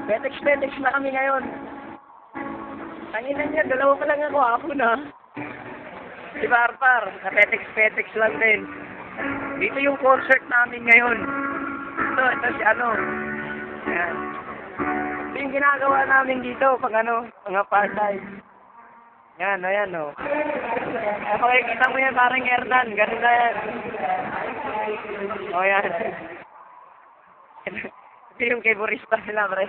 Petex na kami ngayon. Tanginan niya, dalawa pa lang ako, hapon na. Si Parpar, na petex lang din. Dito yung concert namin ngayon. Ito si ano. Ayan. Ito yung ginagawa namin dito, pag ano, mga part-time. Yan, ayan o. Makikita mo yan, parang Erdan, ganun na yan. O yan. Ito yung keyboardista nila, pre.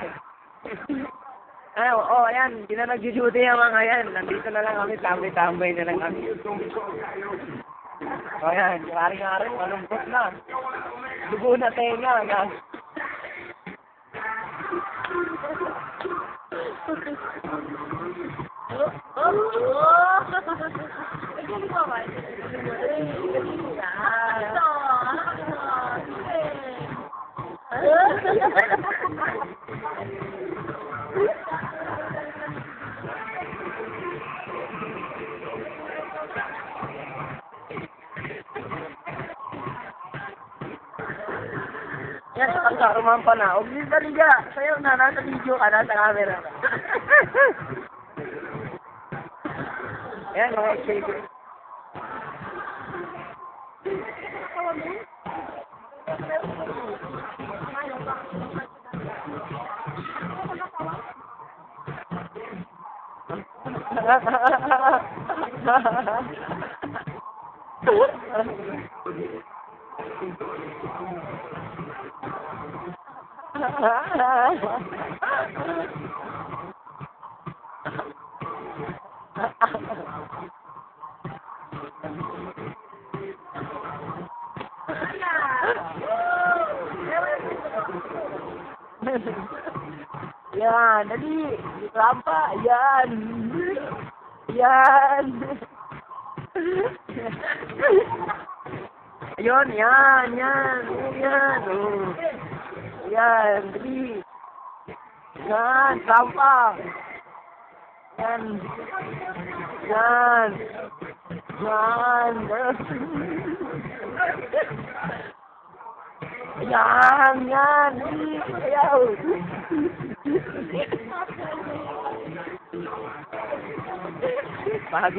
Ayan, hindi na nag-duty yung mga yan. Nandito na lang kami, tambay-tambay na lang kami. Ayan, kari-kari, malungkot na. Dugo na tenga, na. Yan, pagkarumahan pa na. Huwag din taliga. Sayo na, nasa video ka, nasa camera. Yan, mga excited. Yan, dali. Rampa, yan. Yan. Ayun, yan. Yan. Oh. Yan, dali. Yan, rampa. Yan. Yan. Yan. Yan. Ayaw. Pag